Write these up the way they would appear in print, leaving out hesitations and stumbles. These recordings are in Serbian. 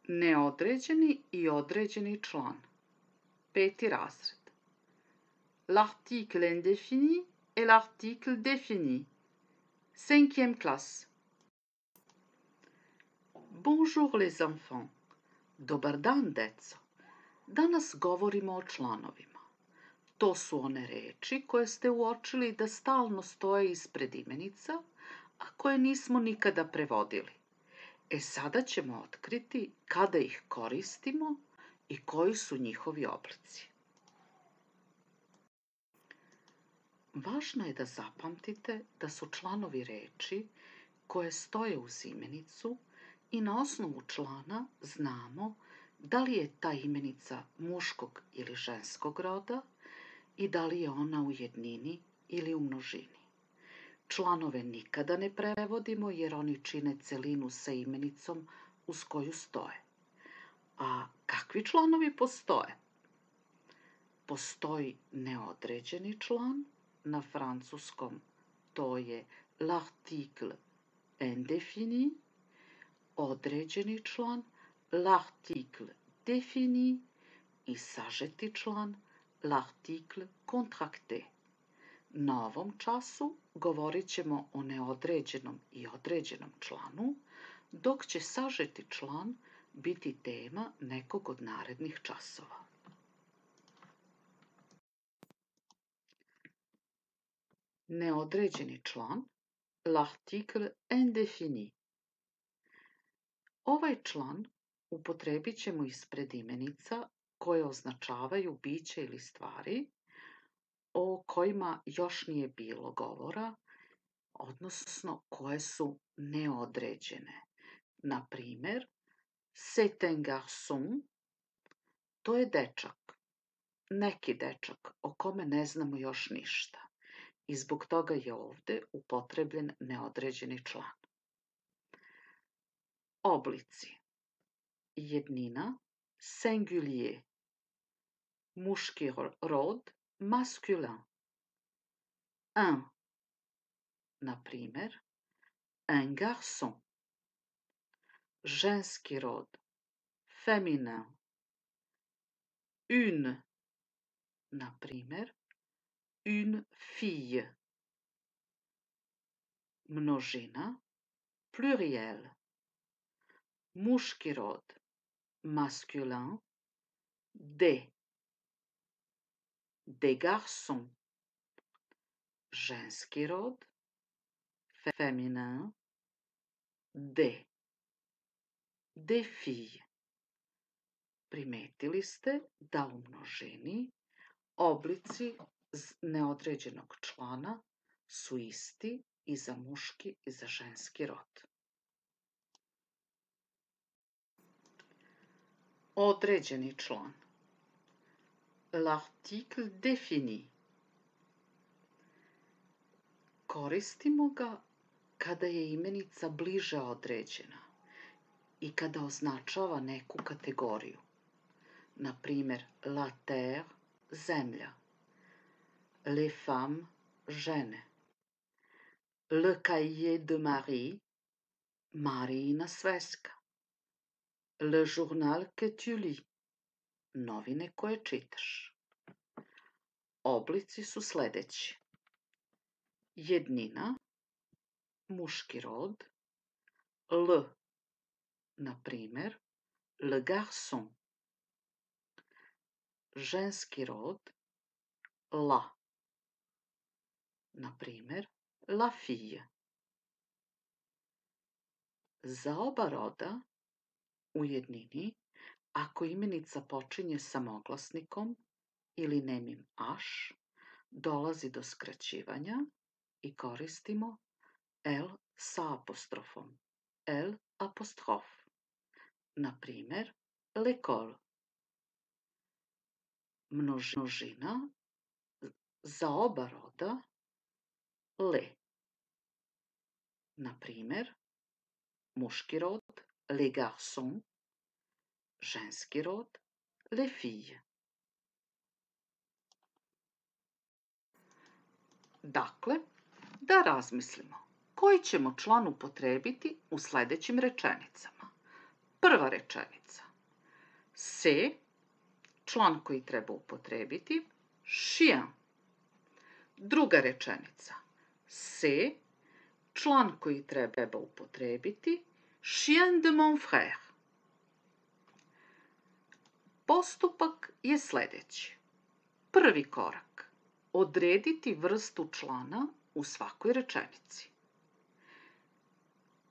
Neodređeni i određeni član. 5. razred. L'article indéfini et l'article défini. 5e classe. Bonjour les enfants. Dobar dan, deco. Danas govorimo o članovima. To su one reči koje ste uočili da stalno stoje ispred imenica, a koje nismo nikada prevodili. Sada ćemo otkriti kada ih koristimo i koji su njihovi oblici. Važno je da zapamtite da su članovi reči koje stoje uz imenicu i na osnovu člana znamo da li je ta imenica muškog ili ženskog roda i da li je ona u jednini ili u množini. Članove nikada ne prevodimo jer oni čine celinu sa imenicom uz koju stoje. A kakvi članovi postoje? Postoji neodređeni član, na francuskom to je l'article indéfini, određeni član, l'article défini i sažeti član, l'article contracté. Na ovom času govorit ćemo o neodređenom i određenom članu, dok će sažeti član biti tema nekog od narednih časova. Neodređeni član, l'article indéfini. Ovaj član upotrebit ćemo ispred imenica koje označavaju biće ili stvari o kojima još nije bilo govora, odnosno koje su neodređene. Na primer, c'est un garçon, to je dečak, neki dečak o kome ne znamo još ništa i zbog toga je ovde upotrebljen neodređeni član. Oblici. Jednina, singulier, muški rod, masculin. Un, na primer, un garçon. Ženski rod, féminin. Une, na primer, une fille. Množina, pluriel. Muški rod, masculin, des garçons. Ženski rod, féminin, des filles. Primetili ste da u množini oblici neodređenog člana su isti i za muški i za ženski rod. Određeni član. L'article défini. Koristimo ga kada je imenica bliže određena i kada označava neku kategoriju. Na primer, la terre, zemlja, les femmes, žene, le cahier de Marie, Marijina sveska, le journal que tu lis, novine koje čitaš. Oblici su sledeći. Jednina, muški rod, l, na primer, le garçon. Ženski rod, la, na primer, la fille. Za oba roda, u jednini, ako imenica počinje samoglasnikom ili nemim aš, dolazi do skraćivanja i koristimo l sa apostrofom, l apostrof. Na primer, l'école. Množina, za oba roda, le. Na primer, muški rod, les garçons, ženski rod, les filles. Dakle, da razmislimo koji ćemo član upotrebiti u sledećim rečenicama. Prva rečenica. C'est, član koji treba upotrebiti, chien. Druga rečenica. C'est, član koji treba upotrebiti, chien de mon frère. Postupak je sljedeći. Prvi korak. Odrediti vrstu člana u svakoj rečenici.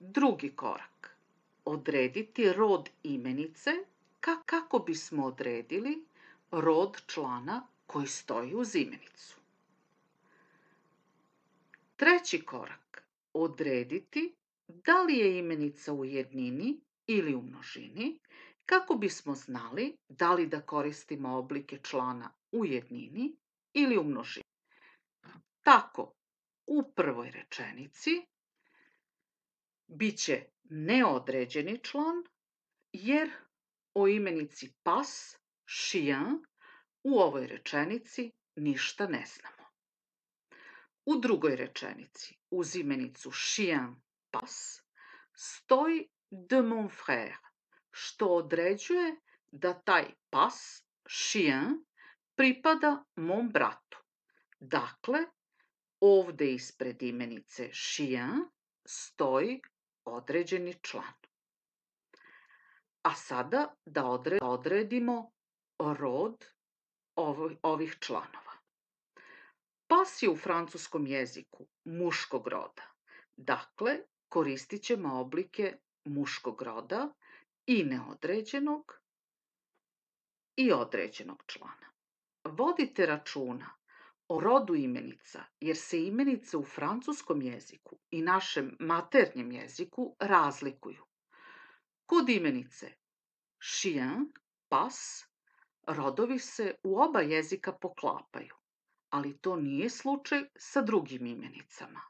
Drugi korak. Odrediti rod imenice kako bismo odredili rod člana koji stoji uz imenicu. Treći korak. Odrediti da li je imenica u jednini ili u množini kako bismo znali da li da koristimo oblike člana u jednini ili u množini. Tako, u prvoj rečenici biće neodređeni član jer o imenici pas, chien u ovoj rečenici ništa ne znamo. U drugoj rečenici uz imenicu chien pas stoji de mon frère, što određuje da taj pas, chien, pripada mom bratu. Dakle, ovdje ispred imenice chien stoji određeni član. A sada da odredimo rod ovih članova. Pas je u francuskom jeziku muškog roda. Dakle, koristit ćemo oblike muškog roda i neodređenog i određenog člana. Vodite računa o rodu imenica, jer se imenice u francuskom jeziku i našem maternjem jeziku razlikuju. Kod imenice chien, pas, rodovi se u oba jezika poklapaju, ali to nije slučaj sa drugim imenicama.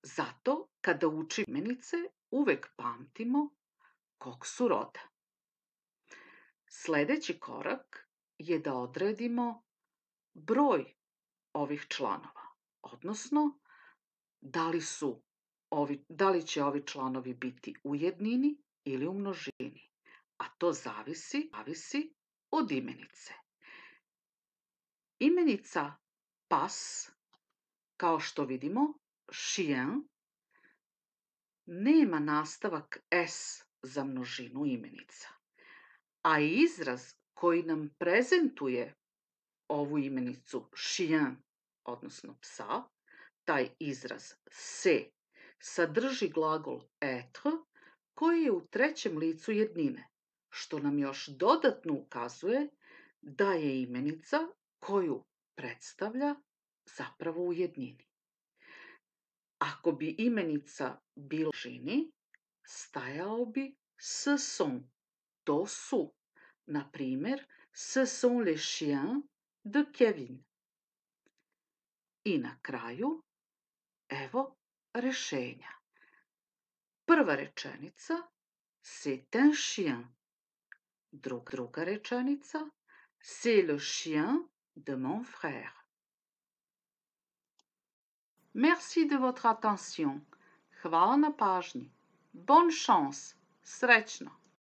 Zato, kada učimo imenice, uvek pamtimo kog su roda. Sljedeći korak je da odredimo broj ovih članova, odnosno da li će ovi članovi biti u jednini ili u množini, a to zavisi od imenice. Imenica pas, kao što vidimo, chien, nema nastavak s za množinu imenica, a izraz koji nam prezentuje ovu imenicu chien, odnosno psa, taj izraz se, sadrži glagol être koji je u trećem licu jednine, što nam još dodatno ukazuje da je imenica koju predstavlja zapravo u jednini. Ako bi imenica bila u množini, stajao bi ce sont, to su. Na primjer, ce sont les chiens de Kevin. I na kraju, evo rešenja. Prva rečenica, c'est un chien. Druga rečenica, c'est le chien de mon frère. Merci de votre attention. Hvala na pažnji. Bonne chance. Srećno.